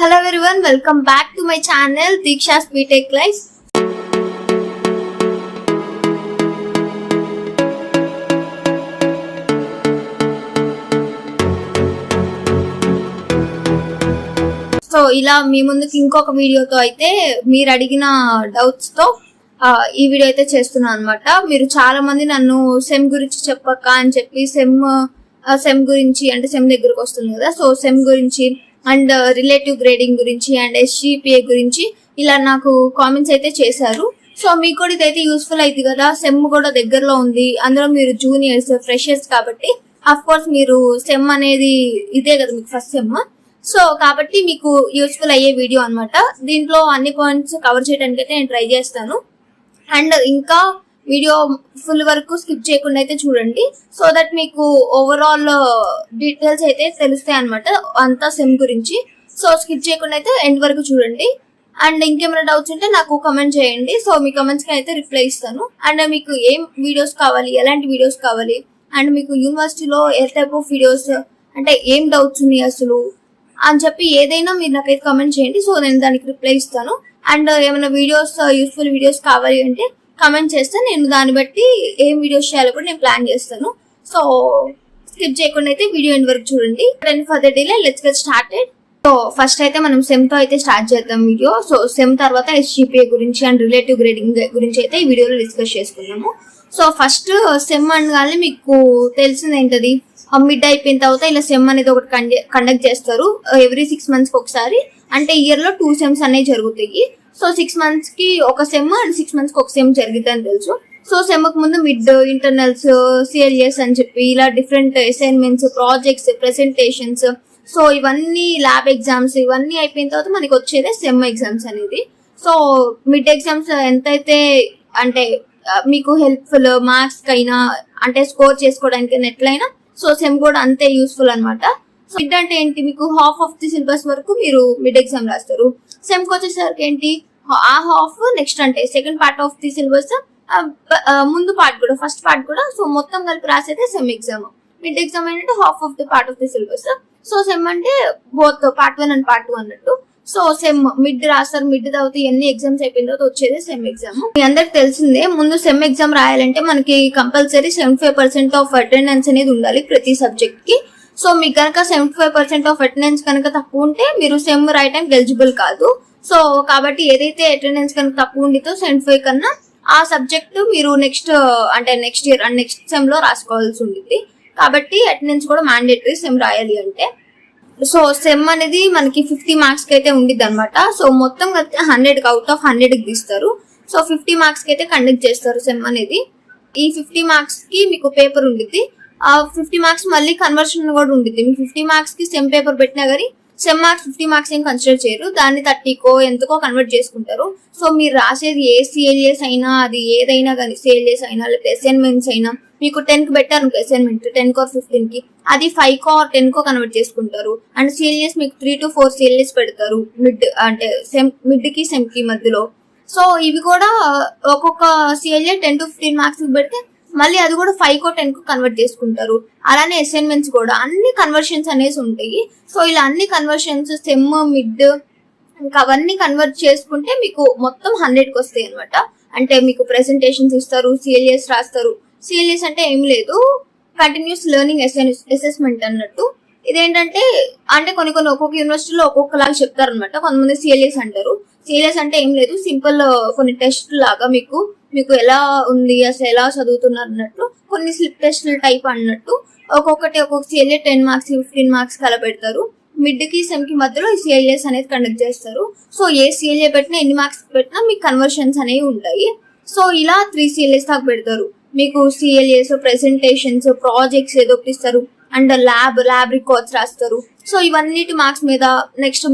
Hello everyone, welcome back to my channel Diksha's BTech Life. So ఇలా మీ ముందుకి ఇంకొక వీడియోతో అయితే మీరు అడిగిన డౌట్స్ తో ఈ వీడియో అయితే చేస్తున్నాను అన్నమాట. మీరు చాలా మంది నన్ను సెమ్ గురించి చెప్పక్క అని చెప్పి సెమ్ గురించి అంటే సెమ్ దగ్గరకు వస్తుంది కదా, సో సెమ్ గురించి అండ్ రిలేటివ్ గ్రేడింగ్ గురించి అండ్ SGPA గురించి ఇలా నాకు కామెంట్స్ అయితే చేశారు. సో మీకు కూడా ఇదైతే యూస్ఫుల్ అవుతుంది కదా, సెమ్ కూడా దగ్గరలో ఉంది, అందులో మీరు జూనియర్స్ ఫ్రెషర్స్ కాబట్టి అఫ్ కోర్స్ మీరు సెమ్ అనేది ఇదే కదా మీకు ఫస్ట్ సెమ్, సో కాబట్టి మీకు యూస్ఫుల్ అయ్యే వీడియో అనమాట. దీంట్లో అన్ని పాయింట్స్ కవర్ చేయడానికి అయితే నేను ట్రై చేస్తాను. అండ్ ఇంకా వీడియో ఫుల్ వరకు స్కిప్ చేయకుండా అయితే చూడండి, సో దట్ మీకు ఓవరాల్ డీటెయిల్స్ అయితే తెలుస్తాయి అనమాట అంతా సెమ్ గురించి. సో స్కిప్ చేయకుండా అయితే ఎండ్ వరకు చూడండి. అండ్ ఇంకేమైనా డౌట్స్ ఉంటే నాకు కమెంట్ చేయండి, సో మీ కమెంట్స్ కి అయితే రిప్లై ఇస్తాను. అండ్ మీకు ఏం వీడియోస్ కావాలి, ఎలాంటి వీడియోస్ కావాలి, అండ్ మీకు యూనివర్సిటీలో ఏ టైప్ ఆఫ్ వీడియోస్ అంటే ఏం డౌట్స్ ఉన్నాయి అసలు అని చెప్పి ఏదైనా మీరు నాకైతే కమెంట్ చేయండి, సో నేను దానికి రిప్లై ఇస్తాను. అండ్ ఏమైనా వీడియోస్ యూస్ఫుల్ వీడియోస్ కావాలి అంటే కమెంట్ చేస్తే నేను దాన్ని బట్టి ఏం వీడియోస్ చేయాలో కూడా నేను ప్లాన్ చేస్తాను. సో స్కిప్ చేయకుండా అయితే వీడియో ఎండ్ వరకు చూడండి. Further delay let's get started. So first అయితే మనం సెమ్ తో అయితే స్టార్ట్ చేద్దాం వీడియో. సో సెమ్ తర్వాత SGPA గురించి అండ్ రిలేటివ్ గ్రేడింగ్ గురించి అయితే ఈ వీడియోలో డిస్కస్ చేసుకున్నాము. సో ఫస్ట్ సెమ్ అనగానే మీకు తెలిసింది ఏంటది, మిడ్ అయిపోయిన తర్వాత ఇలా సెమ్ అనేది ఒకటి కండక్ట్ చేస్తారు ఎవ్రీ 6 months ఒకసారి. అంటే ఇయర్ లో 2 సెమ్స్ అనేవి జరుగుతాయి. సో 6 months కి ఒక సెమ్ అండ్ 6 months కి ఒక సెమ్ జరుగుతుందని తెలుసు. సో సెమ్ కు ముందు మిడ్, ఇంటర్నల్స్, CLS అని చెప్పి ఇలా different assignments, projects, presentations, so ఇవన్నీ ల్యాబ్ ఎగ్జామ్స్ ఇవన్నీ అయిపోయిన తర్వాత మనకి వచ్చేదే సెమ్ ఎగ్జామ్స్ అనేది. సో మిడ్ ఎగ్జామ్స్ ఎంతైతే అంటే మీకు హెల్ప్ఫుల్ మార్క్స్ కైనా అంటే స్కోర్ చేసుకోవడానికి ఎట్లయినా, సో సెమ్ కూడా అంతే యూస్ఫుల్ అనమాట. సో మిడ్ అంటే ఏంటి, మీకు హాఫ్ ఆఫ్ ది సిలబస్ వరకు మీరు మిడ్ ఎగ్జామ్ రాస్తారు. సెమ్ కి వచ్చేసరికి ఏంటి, ఆ హాఫ్ నెక్స్ట్ అంటే second part of the syllabus, ముందు పార్ట్ కూడా ఫస్ట్ పార్ట్ కూడా, సో మొత్తం కలిపి రాసేదే సెమ్ ఎగ్జామ్. మిడ్ ఎగ్జామ్ ఏంటంటే half of the part of the syllabus. So sem అంటే బోత్ పార్ట్ 1 అండ్ పార్ట్ 2 అన్నట్టు. సో సెమ్ మిడ్ రాస్తారు, మిడ్ తర్వాత ఎన్ని ఎగ్జామ్స్ అయిపోయిన తర్వాత వచ్చేది సెమ్ ఎగ్జామ్. మీ అందరికి తెలిసిందే, ముందు సెమ్ ఎగ్జామ్ రాయాలంటే మనకి కంపల్సరీ 75% ఆఫ్ అటెండెన్స్ అనేది ఉండాలి ప్రతి సబ్జెక్ట్ కి. సో మీకు కనుక 75% ఆఫ్ అటెండెన్స్ కనుక తక్కువ ఉంటే మీరు సెమ్ రాయడానికి ఎలిజిబుల్ కాదు. సో కాబట్టి ఏదైతే అటెండెన్స్ కనుక తక్కువ ఉండితో 75 కన్నా ఆ సబ్జెక్ట్ మీరు next year and next sem లో రాసుకోవాల్సి ఉంటుంది. కాబట్టి అటెండెన్స్ కూడా మ్యాండేటరీ సెమ్ రాయాలి అంటే. సో సెమ్ అనేది మనకి 50 marks కి అయితే ఉండిద్ది అనమాట. సో మొత్తం కలిపితే 100 అవుట్ ఆఫ్ 100 కి తీస్తారు. సో 50 marks కి అయితే కండక్ట్ చేస్తారు సెమ్ అనేది. ఈ 50 marks కి మీకు పేపర్ ఉండిద్ది. ఆ 50 marks మళ్ళీ కన్వర్షన్ కూడా ఉంటుంది. మీకు 50 marks కి సెమ్ పేపర్ పెట్టినా కానీ సెమ్ మార్క్స్ 50 marks ఏం కన్సిడర్ చేయరు, దాన్ని 30కో ఎంతకో కన్వర్ట్ చేసుకుంటారు. సో మీరు రాసేది ఏ CLS అయినా, అది ఏదైనా కానీ CLS అయినా లేకపోతే అసైన్మెంట్స్ అయినా, మీకు 10 కి పెట్టారు అసైన్మెంట్ 10 or 15 కి, అది 5కో or 10కో కన్వర్ట్ చేసుకుంటారు. అండ్ CLS మీకు 3 to 4 CLS పెడతారు మిడ్ అంటే మిడ్ కి సెమ్ కి మధ్యలో. సో ఇవి కూడా ఒక్కొక్క CLS 10 to 15 marks పెడితే మళ్ళీ అది కూడా 5కో 10కో కన్వర్ట్ చేసుకుంటారు. అలానే అసైన్మెంట్స్ కూడా అన్ని కన్వర్షన్స్ అనేసి ఉంటాయి. సో ఇలా అన్ని కన్వర్షన్స్ సెమ్, మిడ్ ఇంకా అవన్నీ కన్వర్ట్ చేసుకుంటే మీకు మొత్తం 100కి వస్తాయి అనమాట. అంటే మీకు ప్రెసెంటేషన్స్ ఇస్తారు, CLS రాస్తారు. CLS అంటే ఏం లేదు, కంటిన్యూస్ లెర్నింగ్ అసెస్మెంట్ అన్నట్టు. ఇదేంటంటే అంటే కొన్ని ఒక్కొక్క యూనివర్సిటీలో ఒక్కొక్కలాగా చెప్తారు అనమాట. కొంతమంది CLS అంటారు. CLS అంటే ఏం లేదు, సింపుల్ కొన్ని టెస్ట్ లాగా మీకు ఎలా ఉంది అసలు ఎలా చదువుతున్నారు అన్నట్లు, కొన్ని స్లిప్ టెస్ట్ టైప్ అన్నట్టు. ఒక్కొక్క CLS 10 marks 15 marks అలా పెడతారు. మిడ్ కి సెమ్ కి మధ్యలో ఈ CLS అనేది కండక్ట్ చేస్తారు. సో ఏ CLS పెట్టినా ఎన్ని మార్క్స్ పెట్టినా మీకు కన్వర్షన్స్ అనేవి ఉంటాయి. సో ఇలా 3 CLS దాకా పెడతారు. మీకు CLS, ప్రెసెంటేషన్స్, ప్రాజెక్ట్స్ ఏదో ఒకటి ఇస్తారు. అండ్ ల్యాబ్ రికార్డ్స్ రాస్తారు. సో ఇవన్నిటి మార్క్స్ మీద నెక్స్ట్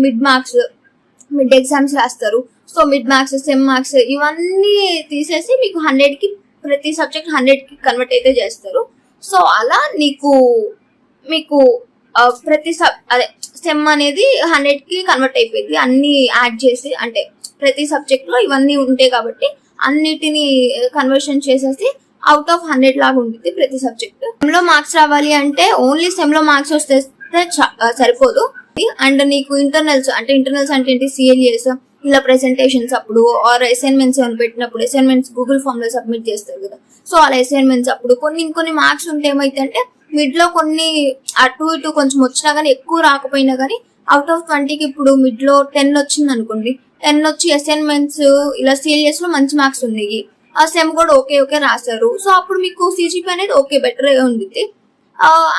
మిడ్ ఎగ్జామ్స్ రాస్తారు. So mid marks, sem marks ఇవన్నీ తీసేసి మీకు 100కి ప్రతి సబ్జెక్ట్ 100కి కన్వర్ట్ అయితే చేస్తారు. సో అలా మీకు ప్రతి సెమ్ అనేది 100కి కన్వర్ట్ అయిపోయింది అన్ని యాడ్ చేసి. అంటే ప్రతి సబ్జెక్ట్ లో ఇవన్నీ ఉంటాయి కాబట్టి అన్నిటిని కన్వర్షన్ చేసేసి అవుట్ ఆఫ్ 100 లాగా ఉంటుంది ప్రతి సబ్జెక్ట్. సెమ్ లో మార్క్స్ రావాలి అంటే ఓన్లీ సెమ్ లో మార్క్స్ వస్తే సరిపోదు. అండ్ నీకు ఇంటర్నల్స్ అంటే ఏంటి, సిఎల్ఏస్ ఇలా ప్రెసెంటేషన్స్ అప్పుడు ఆర్ అసైన్మెంట్స్ ఏమైనా పెట్టినప్పుడు అసైన్మెంట్స్ గూగుల్ ఫామ్ లో సబ్మిట్ చేస్తారు కదా. సో అలా అసైన్మెంట్స్ అప్పుడు కొన్ని మార్క్స్ ఉంటే ఏమైతే అంటే మిడ్ లో కొన్ని అటు ఇటు కొంచెం వచ్చినా కానీ ఎక్కువ రాకపోయినా కానీ అవుట్ ఆఫ్ 20కి ఇప్పుడు మిడ్ లో 10 వచ్చింది అనుకోండి, 10 వచ్చి అసైన్మెంట్స్ ఇలా సిఎల్ఎస్ లో మంచి మార్క్స్ ఉన్నాయి, ఆ సెమ్ కూడా ఓకే రాశారు. సో అప్పుడు మీకు సిజిపి అనేది ఓకే బెటర్ ఉంది.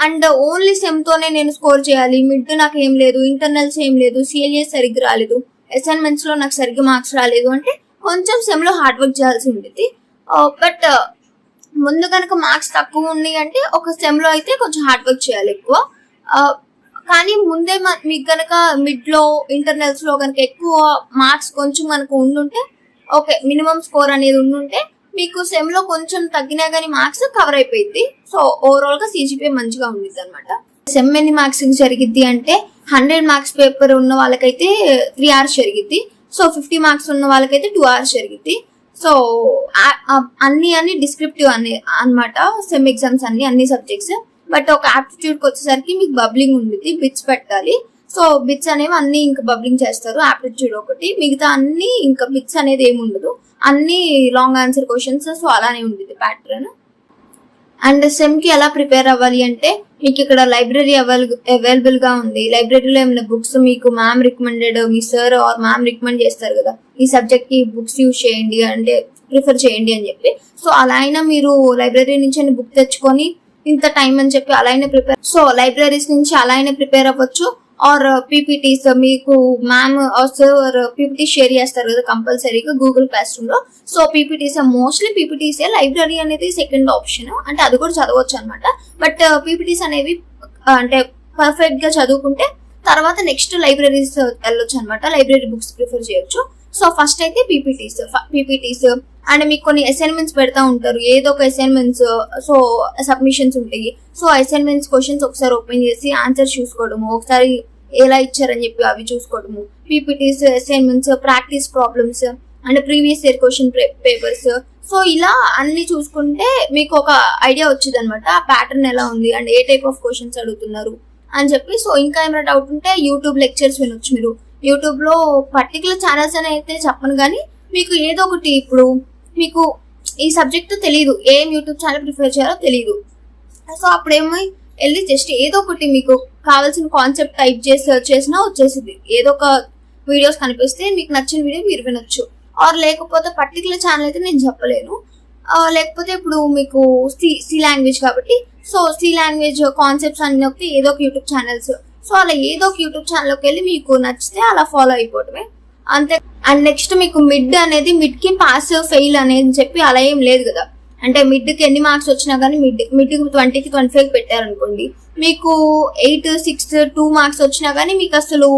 అండ్ ఓన్లీ సెమ్ తోనే నేను స్కోర్ చేయాలి, మిడ్ నాకు ఏం లేదు, ఇంటర్నల్స్ ఏం లేదు, సిఎల్ఎస్ సరిగ్గా రాలేదు, అసైన్మెంట్స్ లో నాకు సరిగ్గా మార్క్స్ రాలేదు అంటే కొంచెం సెమ్ లో హార్డ్ వర్క్ చేయాల్సి ఉంటుంది. బట్ ముందు కనుక మార్క్స్ తక్కువ ఉన్నాయి అంటే ఒక సెమ్ లో అయితే కొంచెం హార్డ్ వర్క్ చేయాలి ఎక్కువ. కానీ ముందే మీకు కనుక మిడ్ లో ఇంటర్నల్స్ లో కనుక ఎక్కువ మార్క్స్ కొంచెం కనుక ఉండుంటే ఓకే, మినిమం స్కోర్ అనేది ఉండుంటే మీకు సెమ్ లో కొంచెం తగ్గినా కానీ మార్క్స్ కవర్ అయిపోయింది. సో ఓవరాల్ గా సిజిపిఏ మంచిగా ఉండిద్ది అనమాట. సెమ్ ఎన్ని మార్క్స్ జరిగిద్ది అంటే 100 మార్క్స్ పేపర్ ఉన్న వాళ్ళకైతే 3 hours జరిగిద్ది. సో 50 మార్క్స్ ఉన్న వాళ్ళకైతే 2 hours జరిగిద్ది. సో అన్ని డిస్క్రిప్టివ్ అన్నమాట సెమ్ ఎగ్జామ్స్ అన్ని సబ్జెక్ట్స్. బట్ ఒక ఆప్టిట్యూడ్కి వచ్చేసరికి మీకు బబ్లింగ్ ఉంటుంది, బిట్స్ పెట్టాలి. సో బిట్స్ అనేవి అన్ని ఇంకా బబ్లింగ్ చేస్తారు, ఆప్టిట్యూడ్ ఒకటి, మిగతా అన్ని ఇంకా బిట్స్ అనేది ఏమి ఉండదు, అన్ని లాంగ్ ఆన్సర్ క్వశ్చన్స్. సో అలానే ఉంటుంది ప్యాటర్న్. అండ్ సెమ్ కి ఎలా ప్రిపేర్ అవ్వాలి అంటే మీకు ఇక్కడ లైబ్రరీ అవైలబుల్ గా ఉంది. లైబ్రరీలో ఏమైనా బుక్స్ మీకు మ్యామ్ రికమెండెడ్, మీ సార్ ఆర్ మ్యామ్ రికమెండ్ చేస్తారు కదా, ఈ సబ్జెక్ట్ కి బుక్స్ యూజ్ చేయండి అంటే ప్రిఫర్ చేయండి అని చెప్పి. సో అలా అయినా మీరు లైబ్రరీ నుంచి బుక్ తెచ్చుకొని ఇంత టైం అని చెప్పి అలా అయినా లైబ్రరీస్ నుంచి అలా అయినా ప్రిపేర్ అవ్వచ్చు. ఆర్ పీపీటీస్ మీకు మ్యామ్ సార్ పీపీటీ షేర్ చేస్తారు కదా కంపల్సరీగా గూగుల్ క్లాస్ రూమ్ లో. సో పీపీటీస్ మోస్ట్లీ పీపీటీసే, లైబ్రరీ అనేది సెకండ్ ఆప్షన్, అంటే అది కూడా చదవచ్చు అనమాట. బట్ పీపీటీస్ అనేవి అంటే పర్ఫెక్ట్ గా చదువుకుంటే తర్వాత నెక్స్ట్ లైబ్రరీస్ వెళ్ళొచ్చు అనమాట, లైబ్రరీ బుక్స్ ప్రిఫర్ చేయొచ్చు. సో ఫస్ట్ అయితే పీపీటీస్ అండ్ మీకు కొన్ని అసైన్మెంట్స్ పెడతా ఉంటారు, ఏదో ఒక అసైన్మెంట్స్. సో సబ్మిషన్స్ ఉంటాయి. సో అసైన్మెంట్స్ క్వశ్చన్స్ ఒకసారి ఓపెన్ చేసి ఆన్సర్ చూసుకోవడము, ఒకసారి ఎలా ఇచ్చారని చెప్పి అవి చూసుకోవడము, PPTs, assignments, practice problems and previous year question papers. So ఇలా అన్ని చూసుకుంటే మీకు ఒక ఐడియా వచ్చింది అనమాట, ఆ ప్యాటర్న్ ఎలా ఉంది and A type of questions అడుగుతున్నారు అని చెప్పి. సో ఇంకా ఏమైనా డౌట్ ఉంటే యూట్యూబ్ లెక్చర్స్ వినొచ్చు మీరు. యూట్యూబ్ లో పర్టికులర్ ఛానల్స్ అని అయితే చెప్పను, కానీ మీకు ఏదో ఒకటి, ఇప్పుడు మీకు ఈ సబ్జెక్ట్ తెలియదు, ఏం యూట్యూబ్ ఛానల్ ప్రిఫర్ చేయాలో తెలియదు. సో అప్పుడేమో వెళ్ళి జస్ట్ ఏదో ఒకటి మీకు కావాల్సిన కాన్సెప్ట్ టైప్ చేసి సర్చ్ చేసినా వచ్చేసింది. ఏదో ఒక వీడియోస్ కనిపిస్తే మీకు నచ్చిన వీడియో మీరు వినొచ్చు. ఆర్ లేకపోతే పర్టికులర్ ఛానల్ అయితే నేను చెప్పలేను. లేకపోతే ఇప్పుడు మీకు సి లాంగ్వేజ్ కాబట్టి సో సి లాంగ్వేజ్ కాన్సెప్ట్స్ అన్ని ఒకటి ఏదో ఒక యూట్యూబ్ ఛానల్స్. సో అలా ఏదో ఒక యూట్యూబ్ ఛానల్కి వెళ్ళి మీకు నచ్చితే అలా ఫాలో అయిపోవటమే అంతే. అండ్ నెక్స్ట్ మీకు మిడ్ అనేది మిడ్ కి పాస్ ఫెయిల్ అనేది చెప్పి అలా ఏం లేదు కదా. అంటే మిడ్ కి ఎన్ని మార్క్స్ వచ్చినా కానీ మిడ్ 20కి 25 పెట్టారనుకోండి, మీకు 8, 6, 2 మార్క్స్ వచ్చినా కానీ మీకు అసలు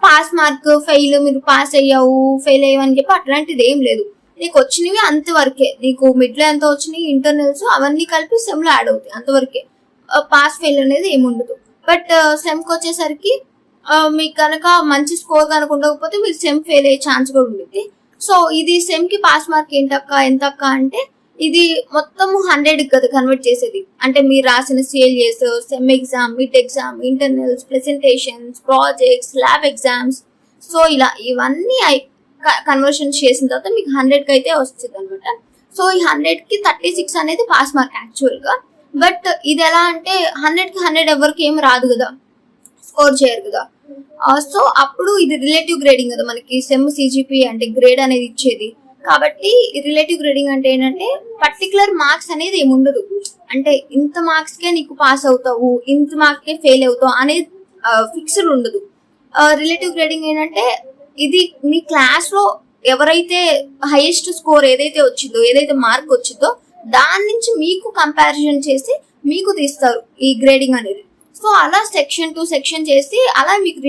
పాస్ మార్క్ ఫెయిల్, మీరు పాస్ అయ్యావు ఫెయిల్ అయ్యావు అని చెప్పి అట్లాంటిది ఏం లేదు. నీకు వచ్చినవి అంతవరకే, నీకు మిడ్ లో ఎంత వచ్చినాయి ఇంటర్నల్స్ అవన్నీ కలిపి సెమ్ లో యాడ్ అవుతాయి, అంతవరకే. పాస్ ఫెయిల్ అనేది ఏమి ఉండదు. బట్ సెమ్ కి వచ్చేసరికి మీకు కనుక మంచి స్కోర్ కనుక ఉండకపోతే మీరు సెమ్ ఫెయిల్ అయ్యే ఛాన్స్ కూడా ఉంటుంది. సో ఇది సెమ్ కి పాస్ మార్క్ ఎంతక్క అంటే ఇది మొత్తం 100 కదా కన్వర్ట్ చేసేది. అంటే మీరు రాసిన CLAs, sem exam, mid exam, internals, presentations, projects, lab exams, so ఇలా ఇవన్నీ కన్వర్షన్ చేసిన తర్వాత మీకు 100కి అయితే వస్తుంది అనమాట. సో ఈ 100కి 36 అనేది పాస్ మార్క్ యాక్చువల్ గా. బట్ ఇది ఎలా అంటే 100కి 100 ఎవరికి ఏం రాదు కదా, స్కోర్ చేయరు కదా. సో అప్పుడు ఇది రిలేటివ్ గ్రేడింగ్ కదా, మనకి సెమ్ సిజిపి అంటే గ్రేడ్ అనేది ఇచ్చేది. కాబట్టి రిలేటివ్ గ్రేడింగ్ అంటే ఏంటంటే పర్టికులర్ మార్క్స్ అనేది ఏమి ఉండదు, అంటే ఇంత మార్క్స్ కే నీకు పాస్ అవుతావు, ఇంత మార్క్స్ కే ఫెయిల్ అవుతావు అనేది ఫిక్స్డ్ ఉండదు. రిలేటివ్ గ్రేడింగ్ ఏంటంటే ఇది మీ క్లాస్ లో ఎవరైతే హైయెస్ట్ స్కోర్ ఏదైతే వచ్చిందో, ఏదైతే మార్క్ వచ్చిందో దాని నుంచి మీకు కంపారిజన్ చేసి మీకు తీస్తారు ఈ గ్రేడింగ్ అనేది. సో అలా సెక్షన్ టు సెక్షన్ చేసి అలా మీకు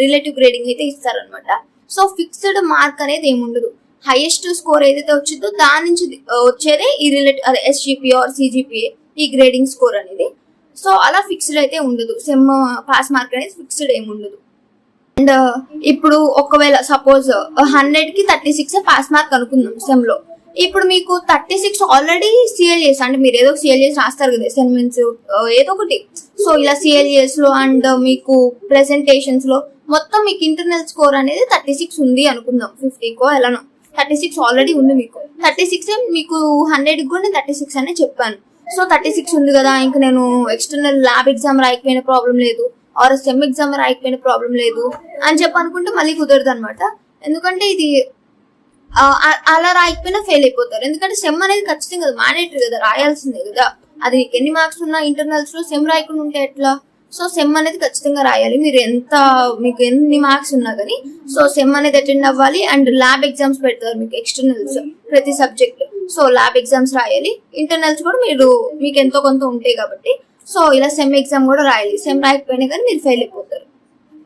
రిలేటివ్ గ్రేడింగ్ అయితే ఇస్తారనమాట. సో ఫిక్స్డ్ మార్క్ అనేది ఏముండదు, హైయెస్ట్ స్కోర్ ఏదైతే వచ్చిందో దాని నుంచి వచ్చేదే ఈ అదే ఎస్జిపి ఆర్ సిజిపిఏ ఈ గ్రేడింగ్ స్కోర్ అనేది. సో అలా ఫిక్స్డ్ అయితే ఉండదు, సెమ్ పాస్ మార్క్ అనేది ఫిక్స్డ్ ఏమి ఉండదు. అండ్ ఇప్పుడు ఒకవేళ సపోజ్ 100కి 36 పాస్ మార్క్ అనుకుందాం సెమ్ లో. ఇప్పుడు మీకు 36 ఆల్రెడీ సిఎల్ఏస్, అంటే మీరు ఏదో సిఎల్ఏస్ రాస్తారు కదా, అసైన్మెంట్స్ ఏదో ఒకటి సో ఇలా సిఎల్ఏస్ లో అండ్ మీకు ప్రెజెంటేషన్స్ లో మొత్తం మీకు ఇంటర్నల్ స్కోర్ అనేది 36 ఉంది అనుకుందాం. 50కో ఎలానో 36 ఆల్రెడీ ఉంది మీకు. 36 మీకు 100 కూడా నేను 36 అనే చెప్పాను. సో 36 ఉంది కదా, ఇంకా నేను ఎక్స్టర్నల్ ల్యాబ్ ఎగ్జామ్ రాయకపోయిన ప్రాబ్లం లేదు, ఆర్ సెమ్ ఎగ్జామ్ రాయకపోయిన ప్రాబ్లం లేదు అని చెప్పి అనుకుంటే మళ్ళీ కుదరదు అనమాట. ఎందుకంటే ఇది అలా రాయకపోయినా ఫెయిల్ అయిపోతారు. ఎందుకంటే సెమ్ అనేది ఖచ్చితంగా కదా, మ్యాండేటరీ కదా, రాయాల్సిందే కదా. అది ఎన్ని మార్క్స్ ఉన్నా ఇంటర్నల్స్ లో సెమ్ రాయకుండా ఉంటే ఎట్లా? సో సెమ్ అనేది ఖచ్చితంగా రాయాలి. మీకు ఎన్ని మార్క్స్ ఉన్నా కానీ సో సెమ్ అనేది అటెండ్ అవ్వాలి. అండ్ ల్యాబ్ ఎగ్జామ్స్ పెడతారు మీకు ఎక్స్టర్నల్స్ ప్రతి సబ్జెక్ట్. సో ల్యాబ్ ఎగ్జామ్స్ రాయాలి. ఇంటర్నల్స్ కూడా మీకు ఎంతో కొంత ఉంటాయి కాబట్టి సో ఇలా సెమ్ ఎగ్జామ్ కూడా రాయాలి. సెమ్ రాయకపోయినా కానీ మీరు ఫెయిల్ అయిపోతారు.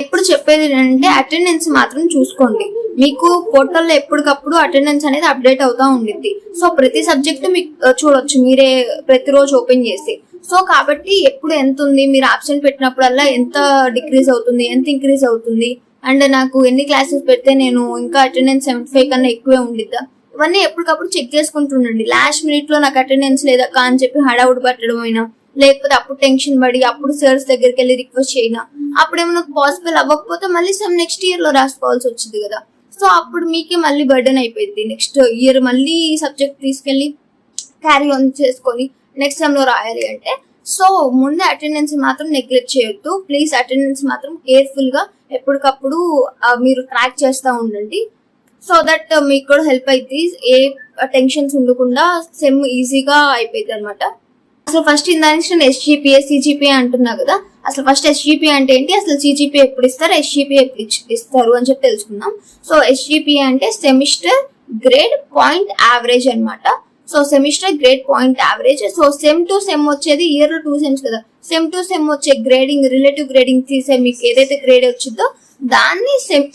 ఎప్పుడు చెప్పేది ఏంటంటే అటెండెన్స్ మాత్రం చూసుకోండి. మీకు పోర్టల్లో ఎప్పటికప్పుడు అటెండెన్స్ అనేది అప్డేట్ అవుతా ఉండిద్ది. సో ప్రతి సబ్జెక్ట్ మీకు చూడొచ్చు మీరే ప్రతిరోజు ఓపెన్ చేసి. సో కాబట్టి ఎప్పుడు ఎంత ఉంది, మీరు ఆబ్సెంట్ పెట్టినప్పుడల్లా ఎంత డిక్రీజ్ అవుతుంది, ఎంత ఇంక్రీజ్ అవుతుంది, అండ్ నాకు ఎన్ని క్లాసెస్ పెడితే నేను ఇంకా అటెండెన్స్ 75 కన్నా ఎక్కువే ఉండిద్దా, ఇవన్నీ ఎప్పటికప్పుడు చెక్ చేసుకుంటుండండి. లాస్ట్ మినిట్ లో నాకు అటెండెన్స్ లేదక్క అని చెప్పి హడావుడి పట్టడం అయినా, లేకపోతే అప్పుడు టెన్షన్ పడి అప్పుడు సర్స్ దగ్గరికి వెళ్ళి రిక్వెస్ట్ చేయనా, అప్పుడు ఏమైనా పాసిబుల్ అవ్వకపోతే మళ్ళీ సెమ్ నెక్స్ట్ ఇయర్ లో రాసుకోవాల్సి వచ్చింది కదా. సో అప్పుడు మీకే మళ్ళీ బర్డెన్ అయిపోయింది. నెక్స్ట్ ఇయర్ మళ్ళీ సబ్జెక్ట్ తీసుకెళ్లి క్యారీ ఆన్ చేసుకొని నెక్స్ట్ సెమ్ లో రాయాలి అంటే. సో ముందే అటెండెన్స్ మాత్రం నెగ్లెక్ట్ చేయొద్దు ప్లీజ్. అటెండెన్స్ మాత్రం కేర్ఫుల్ గా ఎప్పటికప్పుడు మీరు ట్రాక్ చేస్తూ ఉండండి. సో దట్ మీకు కూడా హెల్ప్ అవుతుంది. ఏ టెన్షన్స్ ఉండకుండా సెమ్ ఈజీగా అయిపోయింది అనమాట. అసలు ఫస్ట్ ఇందాక నేను ఎస్జీపీఏ సిజిపిఏ అంటున్నా కదా. అసలు ఫస్ట్ ఎస్జీపీఏ అంటే ఏంటి, అసలు సిజిపిఏ ఎప్పుడు ఇస్తారు, ఎస్జీపీఏ ఎప్పుడు ఇస్తారు అని చెప్పి తెలుసుకుందాం. సో ఎస్జీపీఏ అంటే సెమిస్టర్ గ్రేడ్ పాయింట్ యావరేజ్ అనమాట. So semester grade point average. So sem two sem వచ్చేది, ఇయర్ లో 2 సెమ్స్ కదా, సెమ్ టు సెమ్ వచ్చే గ్రేడింగ్, రిలేటివ్ గ్రేడింగ్ తీసే మీకు ఏదైతే గ్రేడ్ వచ్చిందో దాన్ని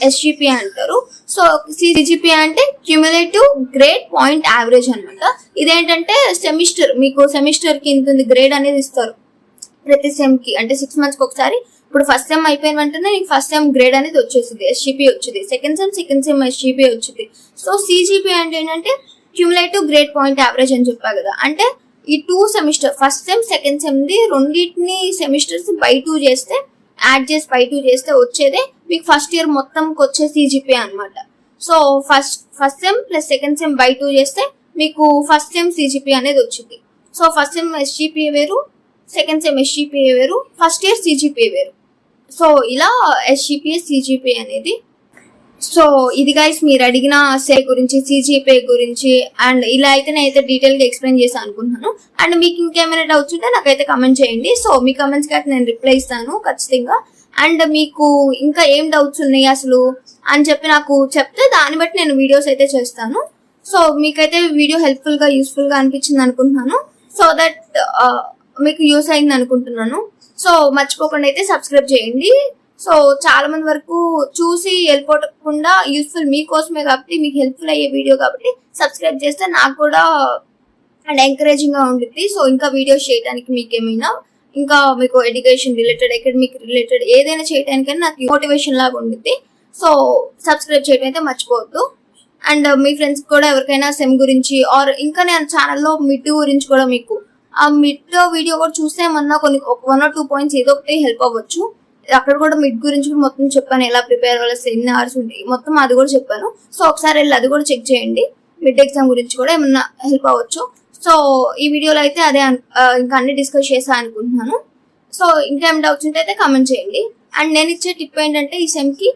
ఎస్జీపీఏ అంటారు. సో సిజిపిఏ అంటే క్యూములేటివ్ గ్రేడ్ పాయింట్ యావరేజ్ అనమాట. ఇదేంటంటే మీకు సెమిస్టర్ కి ఇంత గ్రేడ్ అనేది ఇస్తారు ప్రతి సెమ్ కి. అంటే 6 months కి ఒకసారి. ఇప్పుడు ఫస్ట్ సెమ్ అయిపోయిన వెంటనే నీకు ఫస్ట్ సెమ్ గ్రేడ్ అనేది వచ్చేసింది, ఎస్జీపీఏ వచ్చింది. సెకండ్ సెమ్ ఎస్జీపీఏ వచ్చింది. సో సిజిపిఏ అంటే ఏంటంటే క్యూములేటివ్ గ్రేడ్ పాయింట్ యావరేజ్ అని చెప్పా కదా. అంటే ఈ 2 semester, first sem second sem the రెండింటిని సెమిస్టర్స్ బై 2 చేస్తే, యాడ్ చేసి బై 2 చేస్తే వచ్చేదే మీకు ఫస్ట్ ఇయర్ మొత్తంకి వచ్చే సిజిపిఏ అనమాట. So first sem plus second sem by 2 చేస్తే మీకు ఫస్ట్ సెమ్ సిజిపిఏ అనేది వచ్చింది. సో ఫస్ట్ సెమ్ ఎస్జీపీఏ వేరు, సెకండ్ సెమ్ ఎస్జీపీఏ వేరు, ఫస్ట్ ఇయర్ సిజిపిఏ వేరు. సో ఇలా ఎస్జీపీఏ సిజిపిఏ అనేది. సో ఇది గైస్ మీరు అడిగిన సే గురించి, సిజిపిఏ గురించి అండ్ ఇలా అయితే నేనైతే డీటెయిల్ గా ఎక్స్ప్లెయిన్ చేశాను అనుకుంటున్నాను. అండ్ మీకు ఇంకేమైనా డౌట్స్ ఉంటే నాకైతే కమెంట్ చేయండి. సో మీ కమెంట్స్ కి అయితే నేను రిప్లై ఇస్తాను ఖచ్చితంగా. అండ్ మీకు ఇంకా ఏం డౌట్స్ ఉన్నాయి అసలు అని చెప్పి నాకు చెప్తే దాన్ని బట్టి నేను వీడియోస్ అయితే చేస్తాను. సో మీకైతే వీడియో హెల్ప్ఫుల్ గా యూస్ఫుల్ గా అనిపించింది అనుకుంటున్నాను. సో దట్ మీకు యూస్ అయింది అనుకుంటున్నాను. సో మర్చిపోకుండా అయితే సబ్స్క్రైబ్ చేయండి. సో చాలా మంది వరకు చూసి వెళ్ళిపోకుండా యూస్ఫుల్ మీకోసమే కాబట్టి, మీకు హెల్ప్ఫుల్ అయ్యే వీడియో కాబట్టి సబ్స్క్రైబ్ చేస్తే నాకు కూడా అండ్ ఎంకరేజింగ్ గా ఉంటుంది. సో ఇంకా వీడియోస్ చేయడానికి మీకేమైనా, ఇంకా మీకు ఎడ్యుకేషన్ రిలేటెడ్, అకాడమిక్ రిలేటెడ్ ఏదైనా చేయడానికైనా నాకు మోటివేషన్ లాగా ఉంటుంది. సో సబ్స్క్రైబ్ చేయడం అయితే మర్చిపోవద్దు. అండ్ మీ ఫ్రెండ్స్ కూడా ఎవరికైనా సెమ్ గురించి ఆర్ ఇంకా నేను ఛానల్లో మిడ్ గురించి కూడా, మీకు ఆ మిడ్ వీడియో కూడా చూస్తే ఏమన్నా కొన్ని 1 or 2 పాయింట్స్ ఏదో ఒకటి హెల్ప్ అవ్వచ్చు. అక్కడ కూడా మిడ్ గురించి మొత్తం చెప్పాను, ఎలా ప్రిపేర్ అవ్వాలి, ఎన్ని అవర్స్ ఉంటాయి మొత్తం అది కూడా చెప్పాను. సో ఒకసారి వెళ్ళి అది కూడా చెక్ చేయండి. మిడ్ ఎగ్జామ్ గురించి కూడా ఏమన్నా హెల్ప్ అవ్వచ్చు. సో ఈ వీడియోలో అయితే అదే ఇంకా అన్ని డిస్కస్ చేసా అనుకుంటున్నాను. సో ఇంకేం డౌట్స్ ఉంటే అయితే కామెంట్ చేయండి. అండ్ నేను ఇచ్చే టిప్ ఏంటంటే ఈ సెమ్కి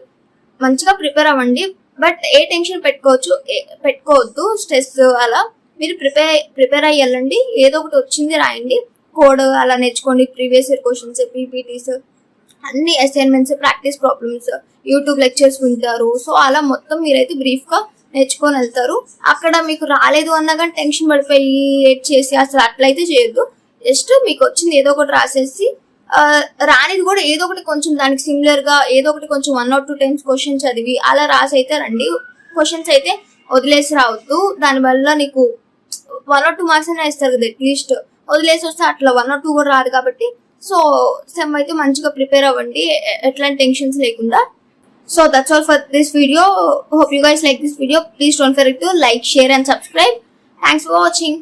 మంచిగా ప్రిపేర్ అవ్వండి. బట్ ఏ టెన్షన్ పెట్టుకోవద్దు, స్ట్రెస్ అలా. మీరు ప్రిపేర్ అయ్యి వెళ్ళండి. ఏదో ఒకటి వచ్చింది రాయండి, కోడ్ అలా నేర్చుకోండి, ప్రీవియస్ ఇయర్ క్వశ్చన్స్, పీపీటీస్, అన్ని assignments, practice problems, YouTube lectures వింటారు. సో అలా మొత్తం మీరైతే బ్రీఫ్ గా నేర్చుకొని వెళ్తారు. అక్కడ మీకు రాలేదు అన్నా కానీ టెన్షన్ పడిపోయి ఏడ్ చేసి అసలు అట్లయితే చేయొద్దు. జస్ట్ మీకు వచ్చింది ఏదో ఒకటి రాసేసి, రానిది కూడా ఏదో ఒకటి కొంచెం దానికి సిమిలర్ గా ఏదో ఒకటి కొంచెం 1 or 2 times క్వశ్చన్ చదివి అలా రాసి అయితే రండి. క్వశ్చన్స్ అయితే వదిలేసి రావద్దు. దానివల్ల నీకు 1 or 2 మార్క్స్ అయినా ఇస్తారు కదా, అట్లీస్ట్. వదిలేసి వస్తే అట్లా 1 or 2 కూడా రాదు కాబట్టి సో సెమ్ అయితే మంచిగా ప్రిపేర్ అవ్వండి, ఎట్లాంటి టెన్షన్స్ లేకుండా. So that's all for this video. Hope you guys like this video. Please don't forget to like, share and subscribe. Thanks for watching.